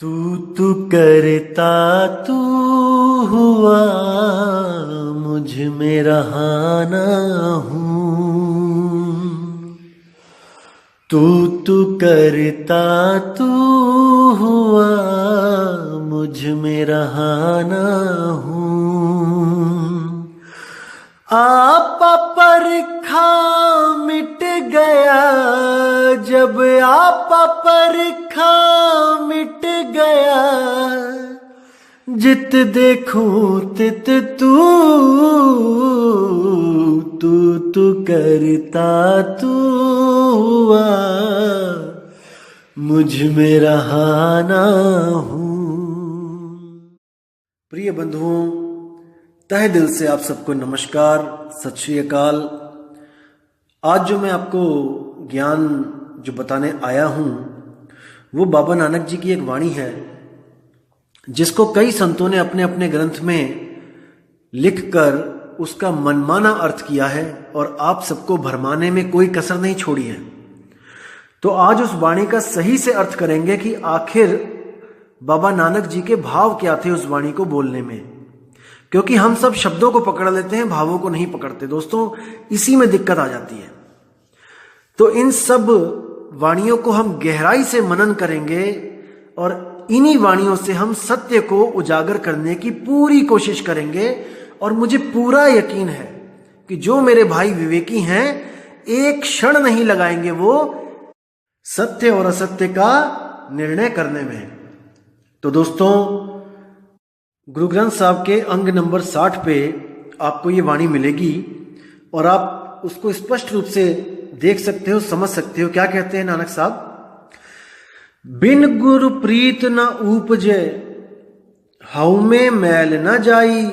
तू तू करता तू हुआ मुझ में रहाना हूँ। तू तू करता तू हुआ मुझ में रहाना हूँ। आपा परखा मिट गया जब आपा परखा मिट गया, जित देखूं तित तू तू तू करता तू हुआ मुझ में रहाना हूँ। प्रिय बंधुओं, तहे दिल से आप सबको नमस्कार, सत श्री अकाल। आज जो मैं आपको ज्ञान जो बताने आया हूँ वो बाबा नानक जी की एक वाणी है जिसको कई संतों ने अपने अपने ग्रंथ में लिखकर उसका मनमाना अर्थ किया है और आप सबको भरमाने में कोई कसर नहीं छोड़ी है। तो आज उस वाणी का सही से अर्थ करेंगे कि आखिर बाबा नानक जी के भाव क्या थे उस वाणी को बोलने में, क्योंकि हम सब शब्दों को पकड़ लेते हैं, भावों को नहीं पकड़ते। दोस्तों, इसी में दिक्कत आ जाती है। तो इन सब वाणियों को हम गहराई से मनन करेंगे और इन्हीं वाणियों से हम सत्य को उजागर करने की पूरी कोशिश करेंगे। और मुझे पूरा यकीन है कि जो मेरे भाई विवेकी हैं एक क्षण नहीं लगाएंगे वो सत्य और असत्य का निर्णय करने में। तो दोस्तों, गुरु ग्रंथ साहब के अंग नंबर 60 पे आपको ये वाणी मिलेगी और आप उसको स्पष्ट रूप से देख सकते हो, समझ सकते हो। क्या कहते हैं नानक साहब? बिन गुरु प्रीत न उपजे हऊ में मैल न जाई।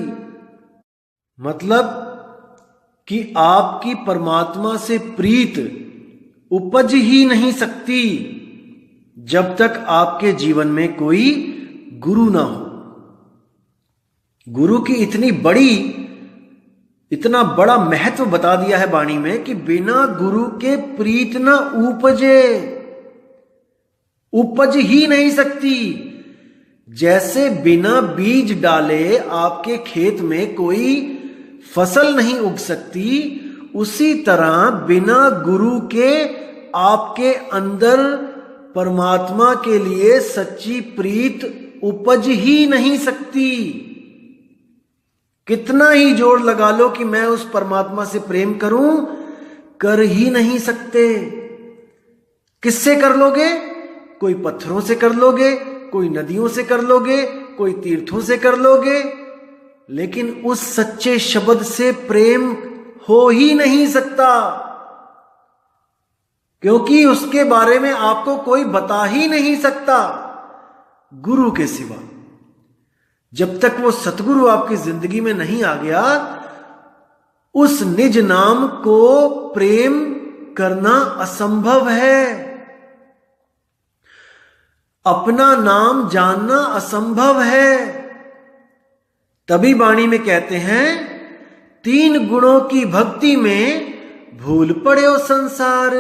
मतलब कि आपकी परमात्मा से प्रीत उपज ही नहीं सकती जब तक आपके जीवन में कोई गुरु ना हो। गुरु की इतना बड़ा महत्व बता दिया है वाणी में कि बिना गुरु के प्रीत न उपजे, उपज ही नहीं सकती। जैसे बिना बीज डाले आपके खेत में कोई फसल नहीं उग सकती, उसी तरह बिना गुरु के आपके अंदर परमात्मा के लिए सच्ची प्रीत उपज ही नहीं सकती। कितना ही जोर लगा लो कि मैं उस परमात्मा से प्रेम करूं, कर ही नहीं सकते। किससे कर लोगे? कोई पत्थरों से कर लोगे, कोई नदियों से कर लोगे, कोई तीर्थों से कर लोगे, लेकिन उस सच्चे शब्द से प्रेम हो ही नहीं सकता, क्योंकि उसके बारे में आपको कोई बता ही नहीं सकता गुरु के सिवा। जब तक वो सतगुरु आपकी जिंदगी में नहीं आ गया, उस निज नाम को प्रेम करना असंभव है। अपना नाम जानना असंभव है। तभी वाणी में कहते हैं, 3 गुणों की भक्ति में भूल पड़े संसार।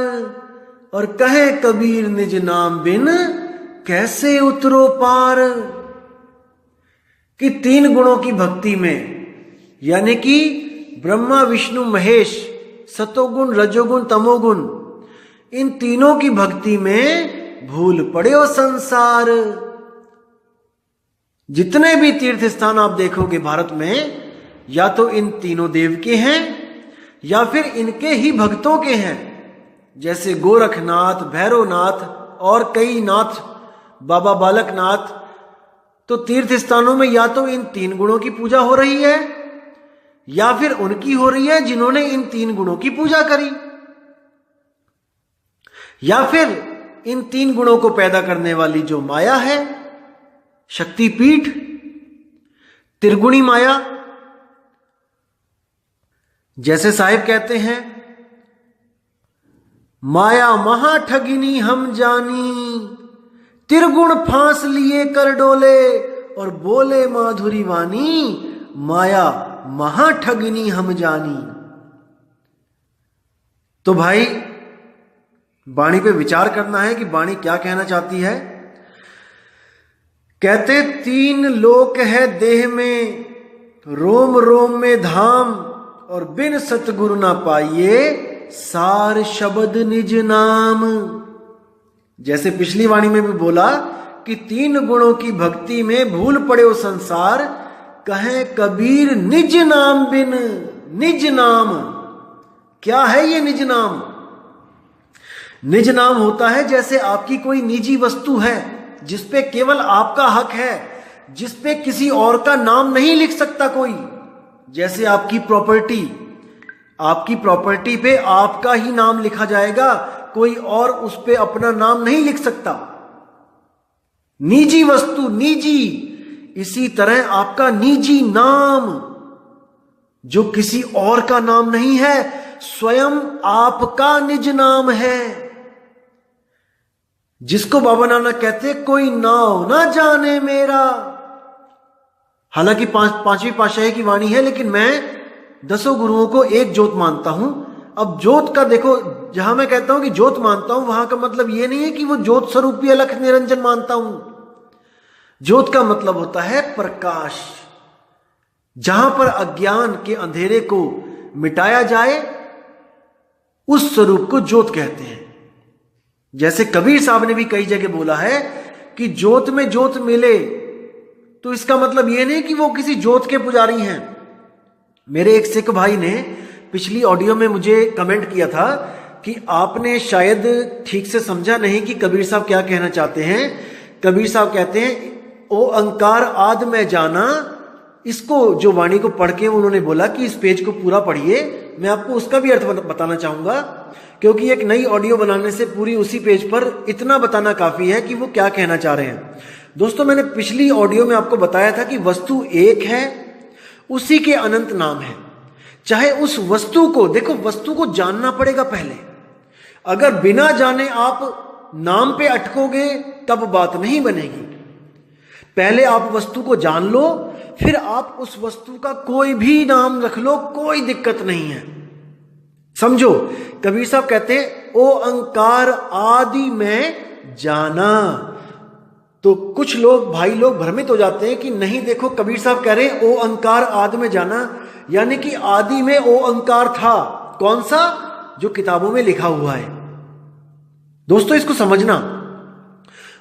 और कहे कबीर निज नाम बिन कैसे उतरो पार। कि 3 गुणों की भक्ति में, यानी कि ब्रह्मा विष्णु महेश, सतोगुण रजोगुण तमोगुण, इन तीनों की भक्ति में भूल पड़े संसार। जितने भी तीर्थ स्थान आप देखोगे भारत में, या तो इन तीनों देव के हैं या फिर इनके ही भक्तों के हैं। जैसे गोरखनाथ, भैरवनाथ और कई नाथ, बाबा बालकनाथ। तो तीर्थ स्थानों में या तो इन 3 गुणों की पूजा हो रही है या फिर उनकी हो रही है जिन्होंने इन 3 गुणों की पूजा करी, या फिर इन 3 गुणों को पैदा करने वाली जो माया है, शक्तिपीठ, त्रिगुणी माया। जैसे साहिब कहते हैं, माया महा ठगिनी हम जानी, त्रिगुण फांस लिए कर डोले, और बोले माधुरी वाणी, माया महा ठगिनी हम जानी। तो भाई, वाणी पे विचार करना है कि वाणी क्या कहना चाहती है। कहते 3 लोक है देह में, रोम रोम में धाम, और बिन सतगुरु ना पाइए सार शब्द निज नाम। जैसे पिछली वाणी में भी बोला कि 3 गुणों की भक्ति में भूल पड़े वो संसार, कहे कबीर निज नाम बिन। निज नाम क्या है? ये निज नाम, निज नाम होता है जैसे आपकी कोई निजी वस्तु है जिसपे केवल आपका हक है, जिसपे किसी और का नाम नहीं लिख सकता कोई। जैसे आपकी प्रॉपर्टी पे आपका ही नाम लिखा जाएगा, कोई और उस पे अपना नाम नहीं लिख सकता। निजी वस्तु, निजी। इसी तरह आपका निजी नाम जो किसी और का नाम नहीं है, स्वयं आपका निज नाम है, जिसको बाबा नानक कहते कोई नाव ना जाने मेरा। हालांकि पांचवी पातशाही की वाणी है, लेकिन मैं 10 गुरुओं को एक ज्योत मानता हूं। अब ज्योत का देखो, जहां मैं कहता हूं कि ज्योत मानता हूं, वहां का मतलब यह नहीं है कि वो ज्योत स्वरूपी अलख निरंजन मानता हूं। ज्योत का मतलब होता है प्रकाश, जहां पर अज्ञान के अंधेरे को मिटाया जाए, उस स्वरूप को ज्योत कहते हैं। जैसे कबीर साहब ने भी कई जगह बोला है कि ज्योत में ज्योत मिले, तो इसका मतलब यह नहीं कि वो किसी ज्योत के पुजारी हैं। मेरे एक सिख भाई ने पिछली ऑडियो में मुझे कमेंट किया था कि आपने शायद ठीक से समझा नहीं कि कबीर साहब क्या कहना चाहते हैं। कबीर साहब कहते हैं ओ अंकार आद में जाना। इसको जो वाणी को पढ़ के उन्होंने बोला कि इस पेज को पूरा पढ़िए, मैं आपको उसका भी अर्थ बताना चाहूंगा, क्योंकि एक नई ऑडियो बनाने से पूरी उसी पेज पर इतना बताना काफी है कि वो क्या कहना चाह रहे हैं। दोस्तों, मैंने पिछली ऑडियो में आपको बताया था कि वस्तु एक है, उसी के अनंत नाम है। चाहे उस वस्तु को, देखो वस्तु को जानना पड़ेगा पहले। अगर बिना जाने आप नाम पे अटकोगे तब बात नहीं बनेगी। पहले आप वस्तु को जान लो, फिर आप उस वस्तु का कोई भी नाम रख लो, कोई दिक्कत नहीं है। समझो, कबीर साहब कहते हैं ओ अंकार आदि में जाना। तो कुछ लोग, भाई लोग भ्रमित हो जाते हैं कि नहीं, देखो कबीर साहब कह रहे हैं ओ अंकार आदि में जाना, यानी कि आदि में ओ अंकार था। कौन सा? जो किताबों में लिखा हुआ है। दोस्तों, इसको समझना।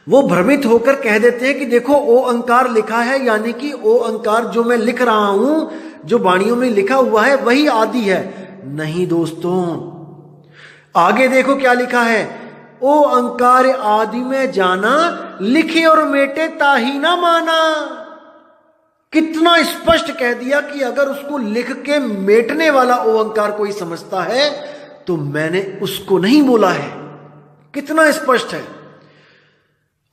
वो भ्रमित होकर कह देते हैं कि देखो ओ अंकार लिखा है, यानी कि ओ अंकार जो मैं लिख रहा हूं, जो वाणियों में लिखा हुआ है, वही आदि है। नहीं दोस्तों, आगे देखो क्या लिखा है। ओ अंकार आदि में जाना, लिखे और मेटे ताही ना माना। कितना स्पष्ट कह दिया कि अगर उसको लिख के मेटने वाला ओ अंकार कोई समझता है तो मैंने उसको नहीं बोला है। कितना स्पष्ट है।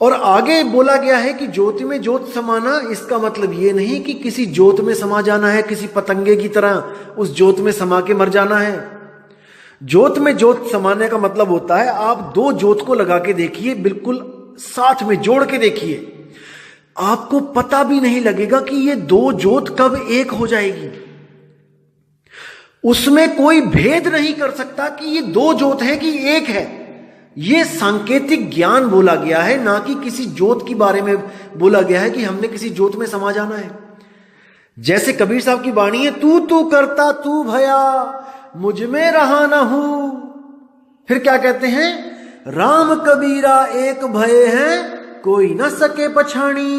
और आगे बोला गया है कि ज्योति में ज्योत समाना, इसका मतलब यह नहीं कि किसी ज्योत में समा जाना है, किसी पतंगे की तरह उस ज्योत में समा के मर जाना है। ज्योत में ज्योत समाने का मतलब होता है आप 2 ज्योत को लगा के देखिए, बिल्कुल साथ में जोड़ के देखिए, आपको पता भी नहीं लगेगा कि ये 2 ज्योत कब एक हो जाएगी। उसमें कोई भेद नहीं कर सकता कि ये 2 ज्योत है कि एक है। ये सांकेतिक ज्ञान बोला गया है, ना कि किसी ज्योत के बारे में बोला गया है कि हमने किसी ज्योत में समा जाना है। जैसे कबीर साहब की वाणी है, तू तू करता तू भया मुझ में रहा ना हूं। फिर क्या कहते हैं, राम कबीरा एक भय है कोई ना सके पछाणी।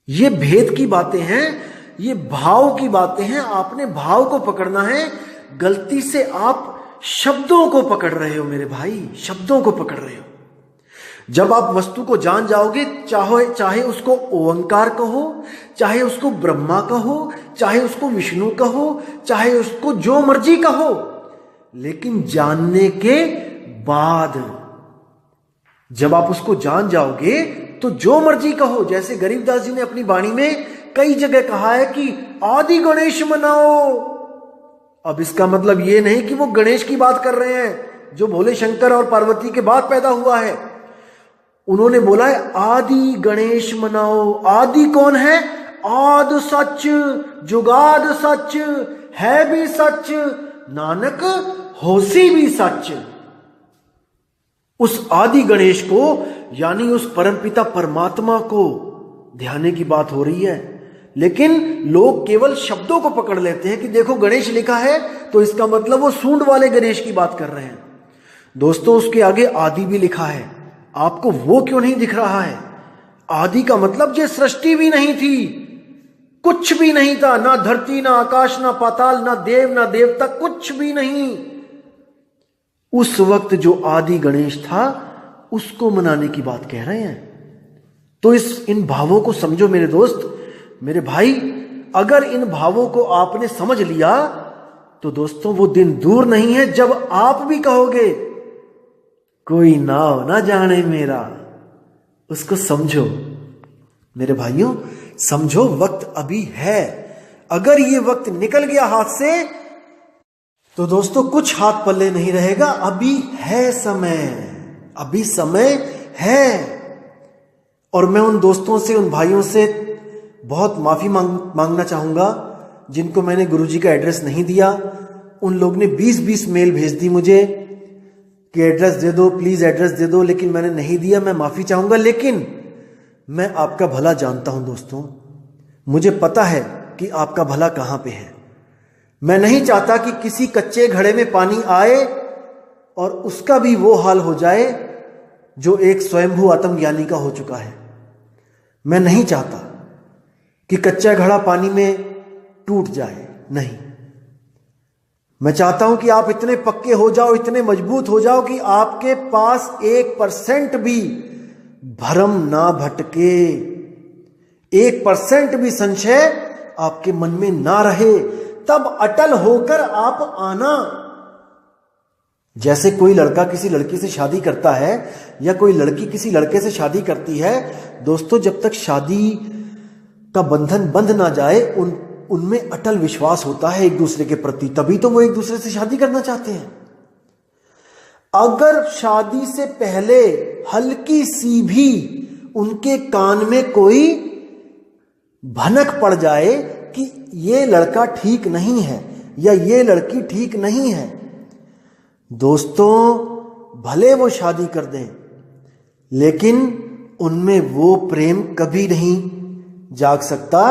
ये भेद की बातें हैं, ये भाव की बातें हैं। आपने भाव को पकड़ना है। गलती से आप शब्दों को पकड़ रहे हो मेरे भाई, शब्दों को पकड़ रहे हो। जब आप वस्तु को जान जाओगे, चाहे उसको ओंकार कहो, चाहे उसको ब्रह्मा कहो, चाहे उसको विष्णु कहो, चाहे उसको जो मर्जी कहो, लेकिन जानने के बाद जब आप उसको जान जाओगे तो जो मर्जी कहो। जैसे गरीबदास जी ने अपनी वाणी में कई जगह कहा है कि आदि गणेश मनाओ। अब इसका मतलब ये नहीं कि वो गणेश की बात कर रहे हैं जो भोले शंकर और पार्वती के बाद पैदा हुआ है। उन्होंने बोला है आदि गणेश मनाओ। आदि कौन है? आद सच, जुगाद सच, है भी सच, नानक होसी भी सच। उस आदि गणेश को, यानी उस परमपिता परमात्मा को ध्याने की बात हो रही है। लेकिन लोग केवल शब्दों को पकड़ लेते हैं कि देखो गणेश लिखा है तो इसका मतलब वो सूंड वाले गणेश की बात कर रहे हैं। दोस्तों, उसके आगे आदि भी लिखा है। आपको वो क्यों नहीं दिख रहा है? आदि का मतलब ये सृष्टि भी नहीं थी, कुछ भी नहीं था, ना धरती, ना आकाश, ना पाताल, ना देव, ना देवता, कुछ भी नहीं। उस वक्त जो आदि गणेश था उसको मनाने की बात कह रहे हैं। तो इन भावों को समझो मेरे दोस्त, मेरे भाई। अगर इन भावों को आपने समझ लिया तो दोस्तों वो दिन दूर नहीं है जब आप भी कहोगे कोई नाव ना जाने मेरा। उसको समझो मेरे भाइयों, समझो वक्त अभी है। अगर ये वक्त निकल गया हाथ से तो दोस्तों कुछ हाथ पल्ले नहीं रहेगा। अभी है समय, अभी समय है। और मैं उन दोस्तों से, उन भाइयों से बहुत माफी मांगना चाहूंगा जिनको मैंने गुरुजी का एड्रेस नहीं दिया। उन लोग ने 20-20 मेल भेज दी मुझे कि एड्रेस दे दो, प्लीज एड्रेस दे दो, लेकिन मैंने नहीं दिया। मैं माफी चाहूंगा, लेकिन मैं आपका भला जानता हूं दोस्तों। मुझे पता है कि आपका भला कहां पे है। मैं नहीं चाहता कि किसी कच्चे घड़े में पानी आए और उसका भी वो हाल हो जाए जो एक स्वयंभू आत्मज्ञानी का हो चुका है। मैं नहीं चाहता कि कच्चा घड़ा पानी में टूट जाए, नहीं। मैं चाहता हूं कि आप इतने पक्के हो जाओ, इतने मजबूत हो जाओ कि आपके पास 1% भी भ्रम ना भटके, 1% भी संशय आपके मन में ना रहे। तब अटल होकर आप आना। जैसे कोई लड़का किसी लड़की से शादी करता है या कोई लड़की किसी लड़के से शादी करती है, दोस्तों जब तक शादी का बंधन बंध ना जाए उनमें अटल विश्वास होता है एक दूसरे के प्रति, तभी तो वो एक दूसरे से शादी करना चाहते हैं। अगर शादी से पहले हल्की सी भी उनके कान में कोई भनक पड़ जाए कि ये लड़का ठीक नहीं है या ये लड़की ठीक नहीं है, दोस्तों भले वो शादी कर दें, लेकिन उनमें वो प्रेम कभी नहीं जाग सकता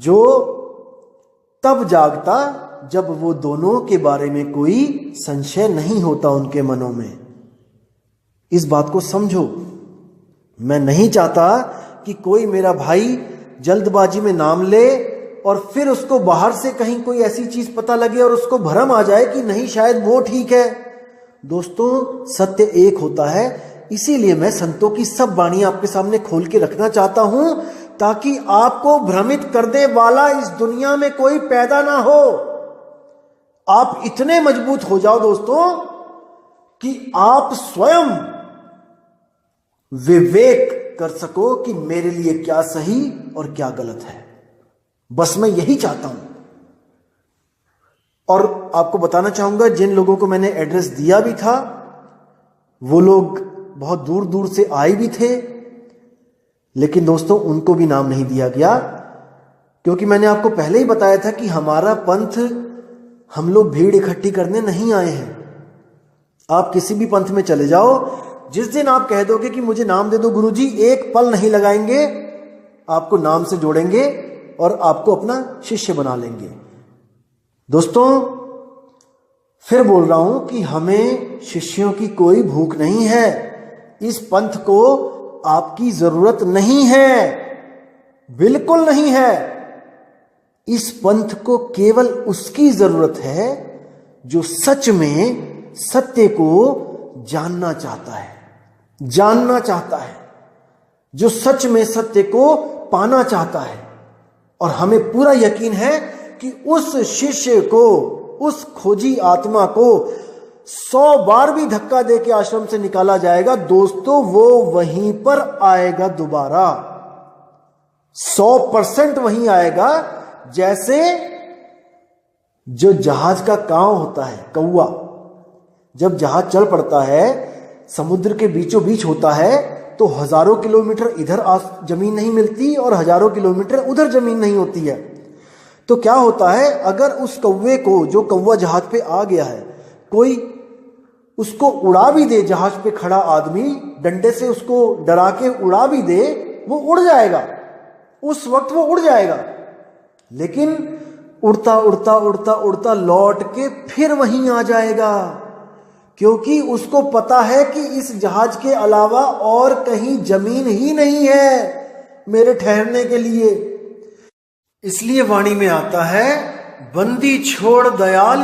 जो तब जागता जब वो दोनों के बारे में कोई संशय नहीं होता उनके मनों में। इस बात को समझो। मैं नहीं चाहता कि कोई मेरा भाई जल्दबाजी में नाम ले और फिर उसको बाहर से कहीं कोई ऐसी चीज पता लगे और उसको भ्रम आ जाए कि नहीं शायद वो ठीक है। दोस्तों सत्य एक होता है, इसीलिए मैं संतों की सब वाणी आपके सामने खोल के रखना चाहता हूं ताकि आपको भ्रमित करने वाला इस दुनिया में कोई पैदा ना हो। आप इतने मजबूत हो जाओ दोस्तों कि आप स्वयं विवेक कर सको कि मेरे लिए क्या सही और क्या गलत है। बस मैं यही चाहता हूं। और आपको बताना चाहूंगा, जिन लोगों को मैंने एड्रेस दिया भी था वो लोग बहुत दूर दूर से आए भी थे, लेकिन दोस्तों उनको भी नाम नहीं दिया गया, क्योंकि मैंने आपको पहले ही बताया था कि हमारा पंथ, हम लोग भीड़ इकट्ठी करने नहीं आए हैं। आप किसी भी पंथ में चले जाओ, जिस दिन आप कह दोगे कि मुझे नाम दे दो गुरुजी, एक पल नहीं लगाएंगे, आपको नाम से जोड़ेंगे और आपको अपना शिष्य बना लेंगे। दोस्तों फिर बोल रहा हूं कि हमें शिष्यों की कोई भूख नहीं है। इस पंथ को आपकी जरूरत नहीं है, बिल्कुल नहीं है। इस पंथ को केवल उसकी जरूरत है जो सच में सत्य को जानना चाहता है, जानना चाहता है, जो सच में सत्य को पाना चाहता है। और हमें पूरा यकीन है कि उस शिष्य को, उस खोजी आत्मा को 100 बार भी धक्का दे के आश्रम से निकाला जाएगा, दोस्तों वो वहीं पर आएगा दोबारा, 100% वहीं आएगा। जैसे जो जहाज का कांव होता है, कौवा, जब जहाज चल पड़ता है, समुद्र के बीचों बीच होता है, तो हजारों किलोमीटर इधर जमीन नहीं मिलती और हजारों किलोमीटर उधर जमीन नहीं होती है। तो क्या होता है, अगर उस कौवे को, जो कौवा जहाज पे आ गया है, कोई उसको उड़ा भी दे, जहाज पे खड़ा आदमी डंडे से उसको डरा के उड़ा भी दे, वो उड़ जाएगा, उस वक्त वो उड़ जाएगा। लेकिन उड़ता उड़ता उड़ता उड़ता लौट के फिर वहीं आ जाएगा, क्योंकि उसको पता है कि इस जहाज के अलावा और कहीं जमीन ही नहीं है मेरे ठहरने के लिए। इसलिए वाणी में आता है, बंदी छोड़ दयाल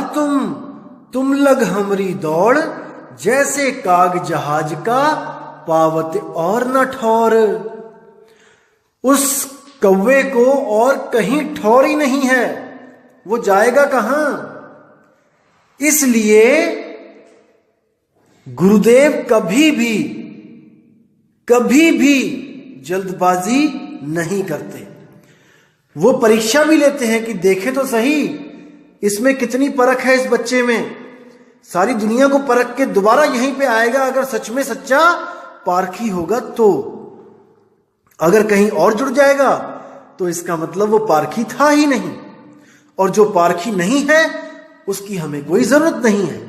तुम लग हमरी दौड़, जैसे काग जहाज का पावत और न ठौर। उस कौवे को और कहीं ठौर ही नहीं है, वो जाएगा कहां। इसलिए गुरुदेव कभी भी जल्दबाजी नहीं करते। वो परीक्षा भी लेते हैं कि देखें तो सही इसमें कितनी परख है, इस बच्चे में। सारी दुनिया को परख के दोबारा यहीं पे आएगा अगर सच में सच्चा पारखी होगा तो। अगर कहीं और जुड़ जाएगा तो इसका मतलब वो पारखी था ही नहीं, और जो पारखी नहीं है उसकी हमें कोई जरूरत नहीं है।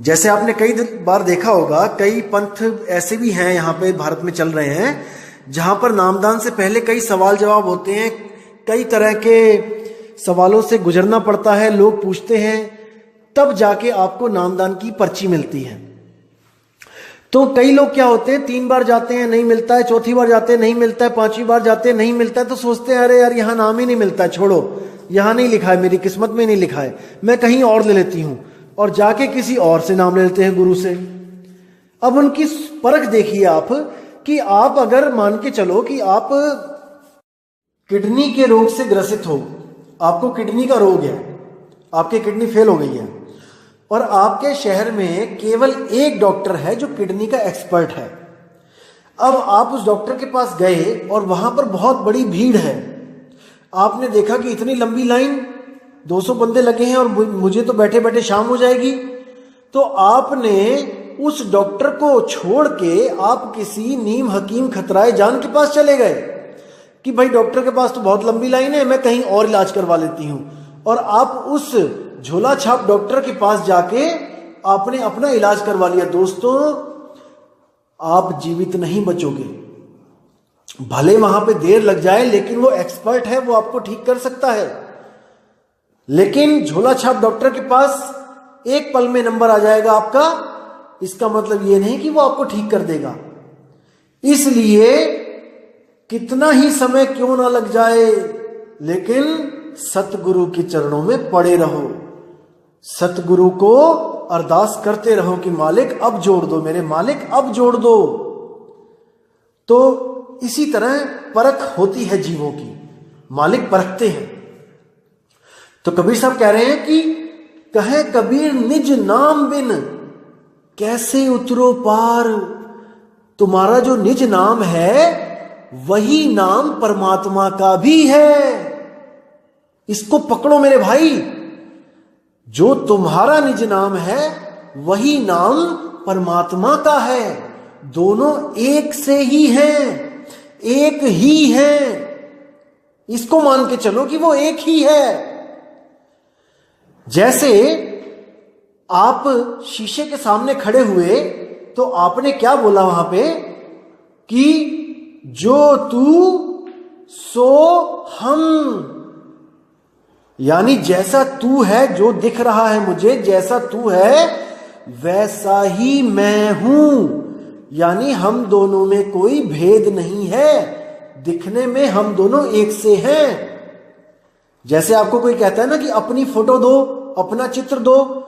जैसे आपने कई बार देखा होगा, कई पंथ ऐसे भी हैं यहाँ पे भारत में चल रहे हैं, जहां पर नामदान से पहले कई सवाल जवाब होते हैं, कई तरह के सवालों से गुजरना पड़ता है, लोग पूछते हैं, तब जाके आपको नामदान की पर्ची मिलती है। तो कई लोग क्या होते हैं, 3 बार जाते हैं नहीं मिलता है, चौथी बार जाते हैं नहीं मिलता है, 5वीं बार जाते हैं नहीं मिलता है, तो सोचते हैं अरे यार यहां नाम ही नहीं मिलता है, छोड़ो, यहां नहीं लिखा है, मेरी किस्मत में नहीं लिखा है, मैं कहीं और ले लेती हूं, और जाके किसी और से नाम ले लेते हैं, गुरु से। अब उनकी परख देखिए आप, कि आप अगर मान के चलो कि आप किडनी के रोग से ग्रसित हो, आपको किडनी का रोग है, आपकी किडनी फेल हो गई है, और आपके शहर में केवल एक डॉक्टर है जो किडनी का एक्सपर्ट है। अब आप उस डॉक्टर के पास गए और वहां पर बहुत बड़ी भीड़ है, आपने देखा कि इतनी लंबी लाइन, 200 बंदे लगे हैं और मुझे तो बैठे बैठे शाम हो जाएगी, तो आपने उस डॉक्टर को छोड़ के आप किसी नीम हकीम खतराए जान के पास चले गए कि भाई डॉक्टर के पास तो बहुत लंबी लाइन है, मैं कहीं और इलाज करवा लेती हूं, और आप उस झोला छाप डॉक्टर के पास जाके आपने अपना इलाज करवा लिया। दोस्तों, आप जीवित नहीं बचोगे, भले वहां पे देर लग जाए, लेकिन वो एक्सपर्ट है, वो आपको ठीक कर सकता है। लेकिन झोला छाप डॉक्टर के पास एक पल में नंबर आ जाएगा आपका, इसका मतलब ये नहीं कि वो आपको ठीक कर देगा। इसलिए कितना ही समय क्यों ना लग जाए, लेकिन सतगुरु के चरणों में पड़े रहो, सतगुरु को अरदास करते रहो कि मालिक अब जोड़ दो, मेरे मालिक अब जोड़ दो। तो इसी तरह परख होती है जीवों की, मालिक परखते हैं। तो कबीर साहब कह रहे हैं कि कहे कबीर निज नाम बिन कैसे उतरो पार। तुम्हारा जो निज नाम है वही नाम परमात्मा का भी है, इसको पकड़ो मेरे भाई। जो तुम्हारा निज नाम है वही नाम परमात्मा का है, दोनों एक से ही हैं, एक ही हैं, इसको मान के चलो कि वो एक ही है। जैसे आप शीशे के सामने खड़े हुए तो आपने क्या बोला वहां पे कि जो तू सो हम, यानी जैसा तू है, जो दिख रहा है मुझे, जैसा तू है वैसा ही मैं हूं, यानी हम दोनों में कोई भेद नहीं है, दिखने में हम दोनों एक से हैं। जैसे आपको कोई कहता है ना कि अपनी फोटो दो, अपना चित्र दो,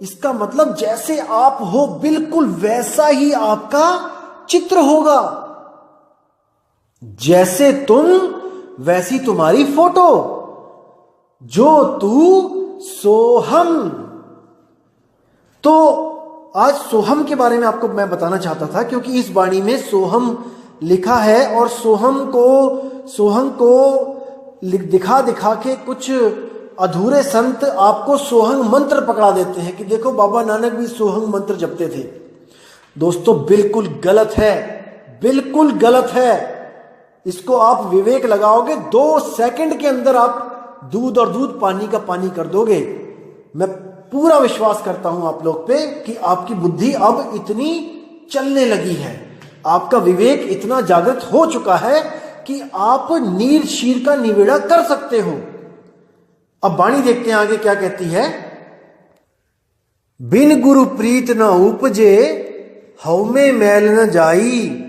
इसका मतलब जैसे आप हो बिल्कुल वैसा ही आपका चित्र होगा, जैसे तुम वैसी तुम्हारी फोटो, जो तू सो हम। तो आज सोहम के बारे में आपको मैं बताना चाहता था, क्योंकि इस वाणी में सोहम लिखा है, और सोहम को दिखा दिखा के कुछ अधूरे संत आपको सोहंग मंत्र पकड़ा देते हैं कि देखो बाबा नानक भी सोहंग मंत्र जपते थे। दोस्तों, बिल्कुल गलत है, बिल्कुल गलत है। इसको आप विवेक लगाओगे, 2 सेकंड के अंदर आप दूध और दूध पानी का पानी कर दोगे। मैं पूरा विश्वास करता हूं आप लोग पे कि आपकी बुद्धि अब इतनी चलने लगी है, आपका विवेक इतना जागृत हो चुका है कि आप नीर शीर का निवेड़ा कर सकते हो। अब वाणी देखते हैं आगे क्या कहती है। बिन गुरु प्रीत न उपजे, हव में मैल न जाई।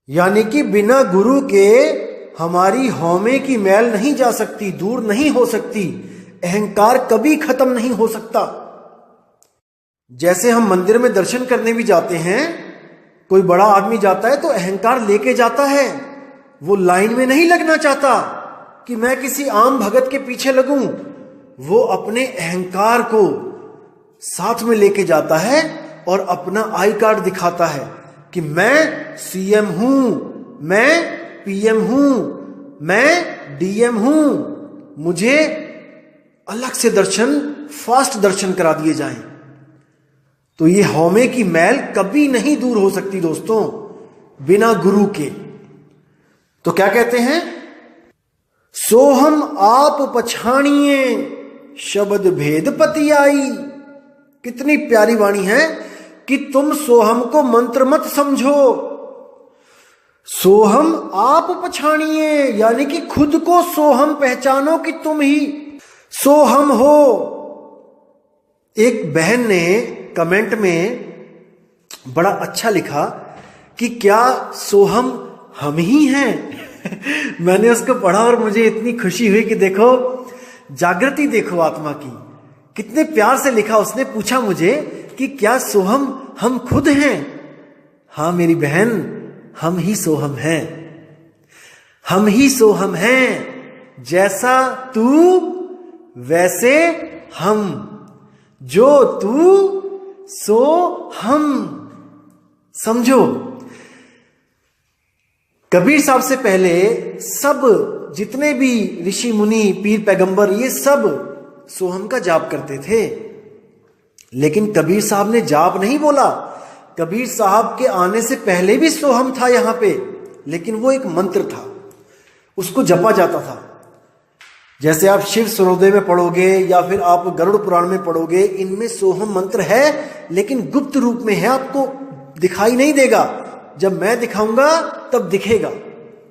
यानी कि बिना गुरु के हमारी हौमे की मैल नहीं जा सकती, दूर नहीं हो सकती, अहंकार कभी खत्म नहीं हो सकता। जैसे हम मंदिर में दर्शन करने भी जाते हैं, कोई बड़ा आदमी जाता है तो अहंकार लेके जाता है, वो लाइन में नहीं लगना चाहता कि मैं किसी आम भगत के पीछे लगूं, वो अपने अहंकार को साथ में लेके जाता है और अपना आई कार्ड दिखाता है कि मैं सीएम हूं, मैं पीएम हूं, मैं डीएम हूं, मुझे अलग से दर्शन, फास्ट दर्शन करा दिए जाएं। तो ये हौमे की मैल कभी नहीं दूर हो सकती दोस्तों बिना गुरु के। तो क्या कहते हैं, सोहम आप पछाणिए शब्द भेद पति आई। कितनी प्यारी वाणी है कि तुम सोहम को मंत्र मत समझो, सोहम आप पछाणिए, यानी कि खुद को सोहम पहचानो कि तुम ही सोहम हो। एक बहन ने कमेंट में बड़ा अच्छा लिखा कि क्या सोहम हम ही हैं। मैंने उसको पढ़ा और मुझे इतनी खुशी हुई कि देखो जागृति, देखो आत्मा की, कितने प्यार से लिखा। उसने पूछा मुझे कि क्या सोहम हम खुद हैं। हाँ मेरी बहन, हम ही सोहम हैं, हम ही सोहम हैं। जैसा तू वैसे हम, जो तू सो हम। समझो, कबीर साहब से पहले सब जितने भी ऋषि मुनि, पीर पैगंबर, ये सब सोहम का जाप करते थे। लेकिन कबीर साहब ने जाप नहीं बोला। कबीर साहब के आने से पहले भी सोहम था यहां पे, लेकिन वो एक मंत्र था, उसको जपा जाता था। जैसे आप शिव सूर्योदय में पढ़ोगे या फिर आप गरुड़ पुराण में पढ़ोगे, इनमें सोहम मंत्र है, लेकिन गुप्त रूप में है, आपको दिखाई नहीं देगा। जब मैं दिखाऊंगा तब दिखेगा।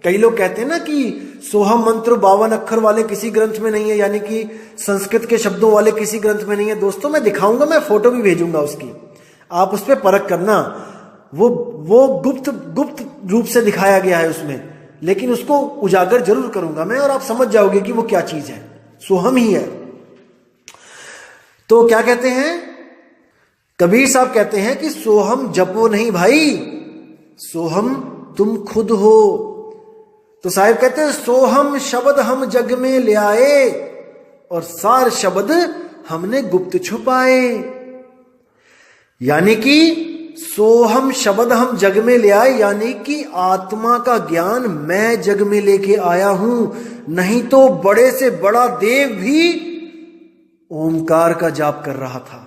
कई लोग कहते हैं ना कि सोहम मंत्र 52 अक्षर वाले किसी ग्रंथ में नहीं है, यानी कि संस्कृत के शब्दों वाले किसी ग्रंथ में नहीं है। दोस्तों मैं दिखाऊंगा, मैं फोटो भी भेजूंगा उसकी, आप उस पर परख करना। वो गुप्त रूप से दिखाया गया है उसमें, लेकिन उसको उजागर जरूर करूंगा मैं, और आप समझ जाओगे कि वो क्या चीज है। सोहम ही है। तो क्या कहते हैं, कबीर साहब कहते हैं कि सोहम जपो नहीं भाई, सोहम तुम खुद हो। तो साहिब कहते हैं सोहम शब्द हम जग में ले आए, और सार शब्द हमने गुप्त छुपाए। यानी कि सोहम शब्द हम जग में ले आए, यानी कि आत्मा का ज्ञान मैं जग में लेके आया हूं। नहीं तो बड़े से बड़ा देव भी ओमकार का जाप कर रहा था,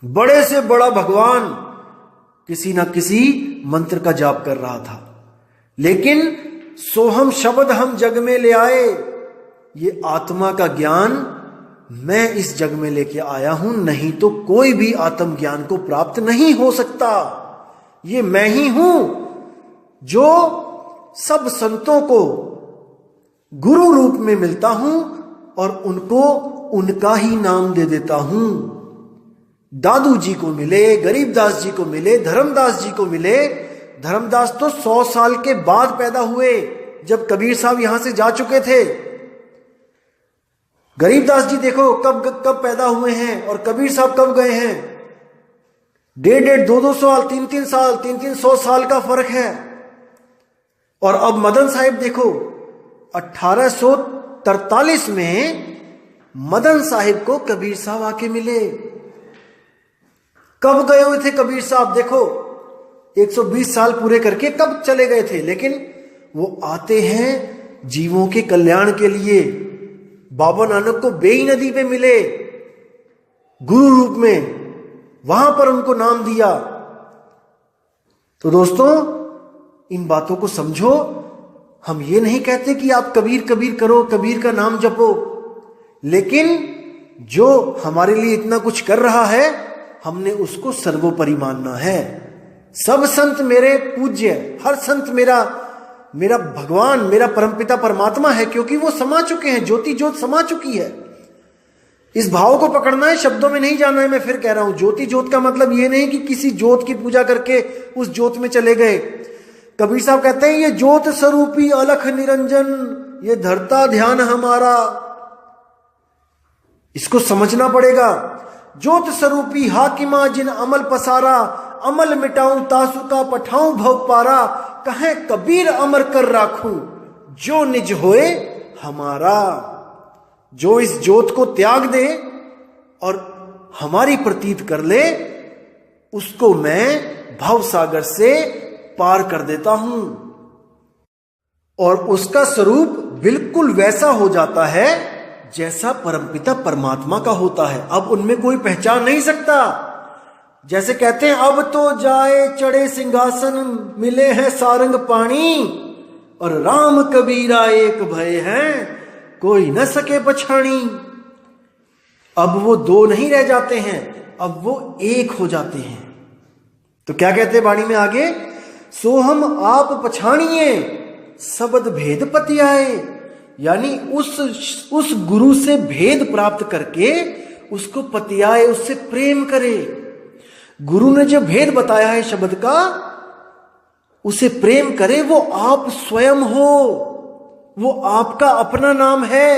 बड़े से बड़ा भगवान किसी ना किसी मंत्र का जाप कर रहा था। लेकिन सोहम शब्द हम जग में ले आए, ये आत्मा का ज्ञान मैं इस जग में लेके आया हूं, नहीं तो कोई भी आत्म ज्ञान को प्राप्त नहीं हो सकता। ये मैं ही हूं जो सब संतों को गुरु रूप में मिलता हूं और उनको उनका ही नाम दे देता हूं। दादू जी को मिले, गरीबदास जी को मिले, धर्मदास जी को मिले। धर्मदास तो 100 साल के बाद पैदा हुए, जब कबीर साहब यहां से जा चुके थे। गरीबदास जी देखो कब पैदा हुए हैं, और कबीर साहब कब गए हैं। 1.5, 2 साल, 3 साल, 300 साल का फर्क है। और अब मदन साहिब देखो, 1843 में मदन साहिब को कबीर साहब आके मिले। कब गए हुए थे कबीर साहब, देखो 120 साल पूरे करके कब चले गए थे, लेकिन वो आते हैं जीवों के कल्याण के लिए। बाबा नानक को बेई नदी पे मिले गुरु रूप में, वहां पर उनको नाम दिया। तो दोस्तों इन बातों को समझो। हम ये नहीं कहते कि आप कबीर कबीर करो, कबीर का नाम जपो, लेकिन जो हमारे लिए इतना कुछ कर रहा है, हमने उसको सर्वोपरि मानना है। सब संत मेरे पूज्य, हर संत मेरा भगवान, मेरा परमपिता परमात्मा है, क्योंकि वो समा चुके हैं, ज्योति ज्योत समा चुकी है। इस भाव को पकड़ना है, शब्दों में नहीं जाना है। मैं फिर कह रहा हूं, ज्योति ज्योत का मतलब ये नहीं कि किसी ज्योत की पूजा करके उस ज्योत में चले गए। कबीर साहब कहते हैं, ये ज्योत स्वरूपी अलख निरंजन, ये धरता ध्यान हमारा। इसको समझना पड़ेगा। ज्योत स्वरूपी हाकिमा जिन अमल पसारा, अमल मिटाऊं तासु का पठाऊं भव पारा, कहे कबीर अमर कर राखूं जो निज होए हमारा। जो इस ज्योत को त्याग दे और हमारी प्रतीत कर ले, उसको मैं भव सागर से पार कर देता हूं, और उसका स्वरूप बिल्कुल वैसा हो जाता है जैसा परमपिता परमात्मा का होता है। अब उनमें कोई पहचान नहीं सकता। जैसे कहते हैं, अब तो जाए चढ़े सिंहासन, मिले हैं सारंग पानी, और राम कबीरा एक भय हैं, कोई न सके पछाणी। अब वो दो नहीं रह जाते हैं, अब वो एक हो जाते हैं। तो क्या कहते हैं वाणी में आगे, सो हम आप पछाणिए सबद भेद पति आए। यानी उस गुरु से भेद प्राप्त करके उसको पतियाए, उससे प्रेम करे। गुरु ने जो भेद बताया है शब्द का, उसे प्रेम करे। वो आप स्वयं हो, वो आपका अपना नाम है।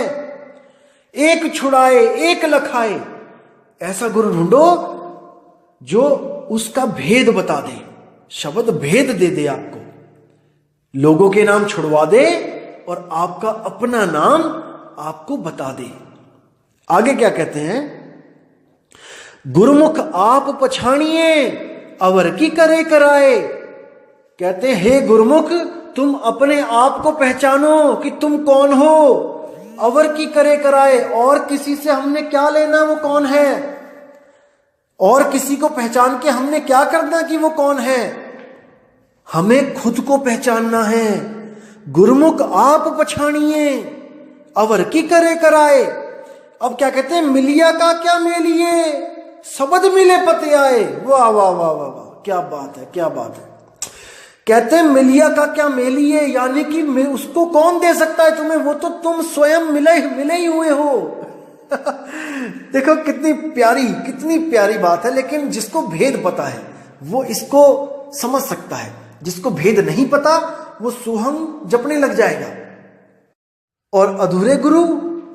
एक छुड़ाए एक लखाए, ऐसा गुरु ढूंढो जो उसका भेद बता दे, शब्द भेद दे दे आपको, लोगों के नाम छुड़वा दे और आपका अपना नाम आपको बता दे। आगे क्या कहते हैं, गुरुमुख आप पछाणिए अवर की करे कराए। कहते हैं, हे गुरुमुख, तुम अपने आप को पहचानो कि तुम कौन हो। अवर की करे कराए, और किसी से हमने क्या लेना, वो कौन है, और किसी को पहचान के हमने क्या करना कि वो कौन है। हमें खुद को पहचानना है। गुरुमुख आप पछाणिए अवर की करे कराए। अब क्या कहते हैं, मिलिया का क्या मेलिए सबद मिले पते आए। वाह वाह वाह वाह वाह, क्या बात है, क्या बात है। कहते हैं मिलिया का क्या मेलिए, यानी कि उसको कौन दे सकता है तुम्हें, वो तो तुम स्वयं मिले ही हुए हो। देखो कितनी प्यारी बात है। लेकिन जिसको भेद पता है वो इसको समझ सकता है, जिसको भेद नहीं पता वो सोहम जपने लग जाएगा, और अधूरे गुरु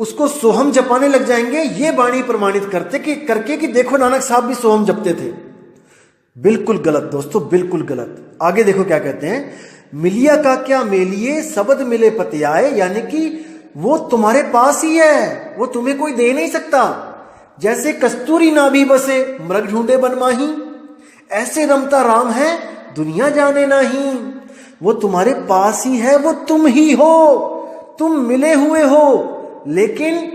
उसको सोहम जपाने लग जाएंगे। ये वाणी प्रमाणित करके कि देखो नानक साहब भी सोहम जपते थे। बिल्कुल गलत दोस्तों, बिल्कुल गलत। आगे देखो क्या कहते हैं, मिलिया का क्या मेलिए सबद मिले पति आए। यानी कि वो तुम्हारे पास ही है, वो तुम्हें कोई दे नहीं सकता। जैसे कस्तूरी नाभि बसे मृग ढूंढे बनमाही, ऐसे रमता राम है दुनिया जाने नहीं। वो तुम्हारे पास ही है, वो तुम ही हो, तुम मिले हुए हो, लेकिन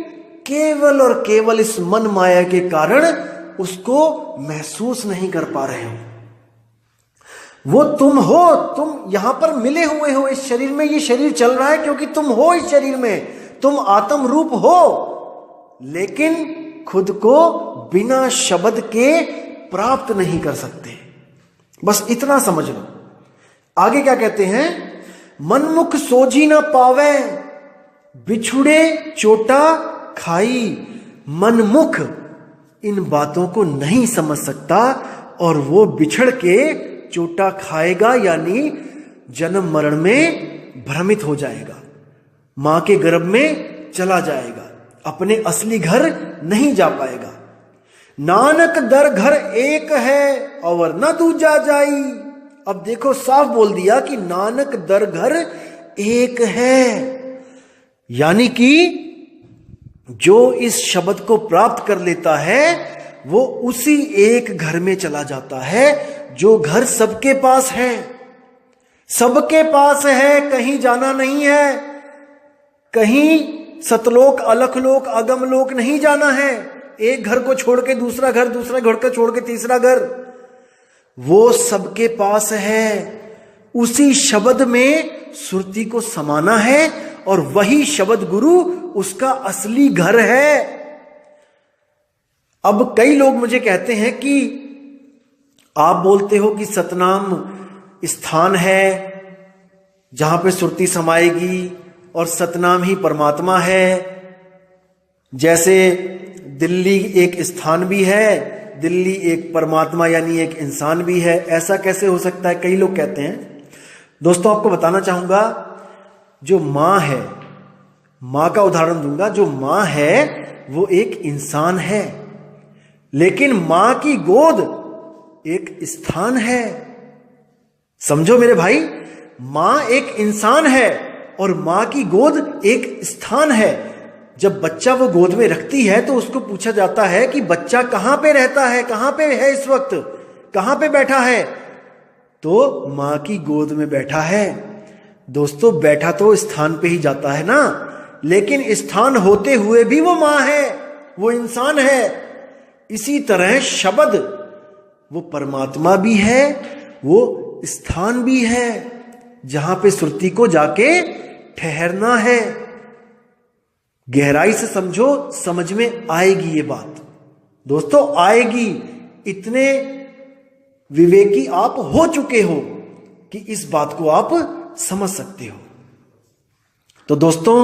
केवल और केवल इस मन माया के कारण उसको महसूस नहीं कर पा रहे हो। वो तुम हो, तुम यहां पर मिले हुए हो इस शरीर में। ये शरीर चल रहा है क्योंकि तुम हो इस शरीर में, तुम आत्म रूप हो, लेकिन खुद को बिना शब्द के प्राप्त नहीं कर सकते। बस इतना समझ लो। आगे क्या कहते हैं, मनमुख सोझी ना पावे बिछुड़े चोटा खाई। मनमुख इन बातों को नहीं समझ सकता और वो बिछड़ के चोटा खाएगा, यानी जन्म मरण में भ्रमित हो जाएगा, मां के गर्भ में चला जाएगा, अपने असली घर नहीं जा पाएगा। नानक दर घर एक है और न दूजा जाई। अब देखो साफ बोल दिया कि नानक दर घर एक है, यानी कि जो इस शब्द को प्राप्त कर लेता है वो उसी एक घर में चला जाता है, जो घर सबके पास है। सबके पास है, कहीं जाना नहीं है, कहीं सतलोक अलखलोक अगमलोक नहीं जाना है। एक घर को छोड़ के दूसरा घर, दूसरा घर को छोड़ के तीसरा घर, वो सबके पास है। उसी शब्द में सुरती को समाना है और वही शब्द गुरु उसका असली घर है। अब कई लोग मुझे कहते हैं कि आप बोलते हो कि सतनाम स्थान है जहां पे सुरती समाएगी और सतनाम ही परमात्मा है, जैसे दिल्ली एक स्थान भी है, दिल्ली एक परमात्मा यानी एक इंसान भी है, ऐसा कैसे हो सकता है, कई लोग कहते हैं। दोस्तों आपको बताना चाहूंगा, जो मां है, मां का उदाहरण दूंगा, जो मां है वो एक इंसान है, लेकिन मां की गोद एक स्थान है। समझो मेरे भाई, मां एक इंसान है और मां की गोद एक स्थान है। जब बच्चा वो गोद में रखती है तो उसको पूछा जाता है कि बच्चा कहां पे रहता है, कहां पे है इस वक्त, कहां पे बैठा है, तो मां की गोद में बैठा है। दोस्तों बैठा तो स्थान पे ही जाता है ना, लेकिन स्थान होते हुए भी वो मां है, वो इंसान है। इसी तरह शब्द वो परमात्मा भी है, वो स्थान भी है जहां पे श्रुति को जाके ठहरना है। गहराई से समझो, समझ में आएगी ये बात दोस्तों, आएगी। इतने विवेकी आप हो चुके हो कि इस बात को आप समझ सकते हो। तो दोस्तों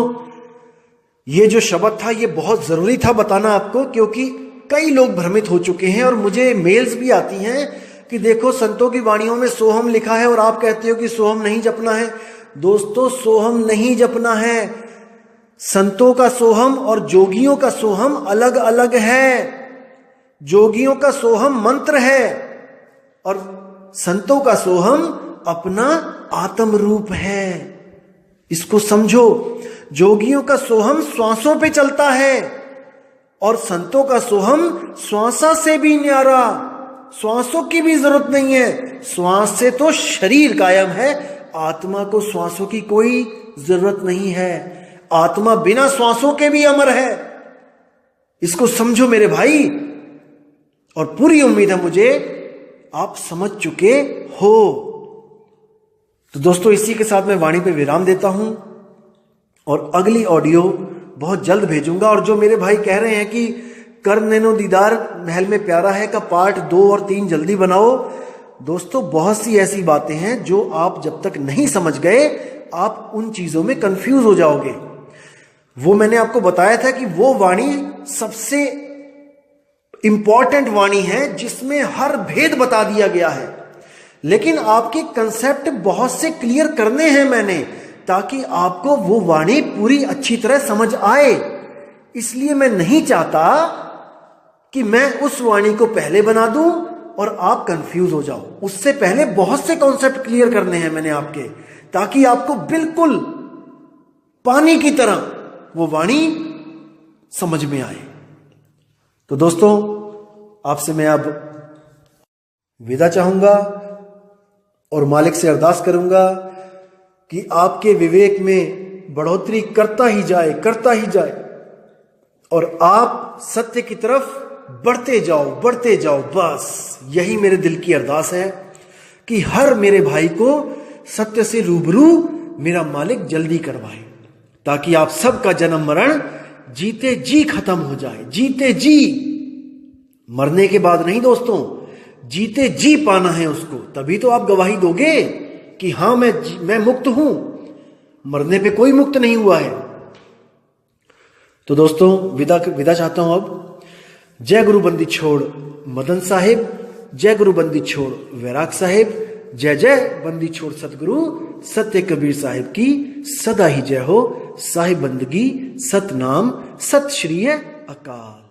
ये जो शब्द था ये बहुत जरूरी था बताना आपको, क्योंकि कई लोग भ्रमित हो चुके हैं और मुझे मेल्स भी आती हैं कि देखो संतों की वाणियों में सोहम लिखा है और आप कहते हो कि सोहम नहीं जपना है। दोस्तों सोहम नहीं जपना है। संतों का सोहम और जोगियों का सोहम अलग अलग है। जोगियों का सोहम मंत्र है और संतों का सोहम अपना आत्म रूप है। इसको समझो, जोगियों का सोहम श्वासों पे चलता है और संतों का सोहम श्वासा से भी न्यारा। श्वासों की भी जरूरत नहीं है, श्वास से तो शरीर कायम है, आत्मा को श्वासों की कोई जरूरत नहीं है। आत्मा बिना श्वासों के भी अमर है। इसको समझो मेरे भाई, और पूरी उम्मीद है मुझे आप समझ चुके हो। तो दोस्तों इसी के साथ मैं वाणी पे विराम देता हूं और अगली ऑडियो बहुत जल्द भेजूंगा। और जो मेरे भाई कह रहे हैं कि कर नैनो दीदार महल में प्यारा है का पार्ट 2 और 3 जल्दी बनाओ, दोस्तों बहुत सी ऐसी बातें हैं जो आप जब तक नहीं समझ गए आप उन चीजों में कंफ्यूज हो जाओगे। वो मैंने आपको बताया था कि वो वाणी सबसे इंपॉर्टेंट वाणी है जिसमें हर भेद बता दिया गया है, लेकिन आपके कंसेप्ट बहुत से क्लियर करने हैं मैंने, ताकि आपको वो वाणी पूरी अच्छी तरह समझ आए। इसलिए मैं नहीं चाहता कि मैं उस वाणी को पहले बना दूं और आप कंफ्यूज हो जाओ। उससे पहले बहुत से कॉन्सेप्ट क्लियर करने हैं मैंने आपके, ताकि आपको बिल्कुल पानी की तरह वो वाणी समझ में आए। तो दोस्तों आपसे मैं अब विदा चाहूंगा और मालिक से अरदास करूंगा कि आपके विवेक में बढ़ोतरी करता ही जाए, करता ही जाए, और आप सत्य की तरफ बढ़ते जाओ, बढ़ते जाओ। बस यही मेरे दिल की अरदास है कि हर मेरे भाई को सत्य से रूबरू मेरा मालिक जल्दी करवाए, ताकि आप सबका जन्म मरण जीते जी खत्म हो जाए। जीते जी, मरने के बाद नहीं दोस्तों, जीते जी पाना है उसको, तभी तो आप गवाही दोगे कि हां मैं मुक्त हूं। मरने पे कोई मुक्त नहीं हुआ है। तो दोस्तों विदा चाहता हूं अब। जय गुरु बंदी छोड़ मदन साहिब, जय गुरु बंदी छोड़ वैराग साहिब, जय जय बंदी छोड़ सतगुरु सत्य कबीर साहिब की सदा ही जय हो। साहिब बंदगी सतनाम, सत श्री अकाल।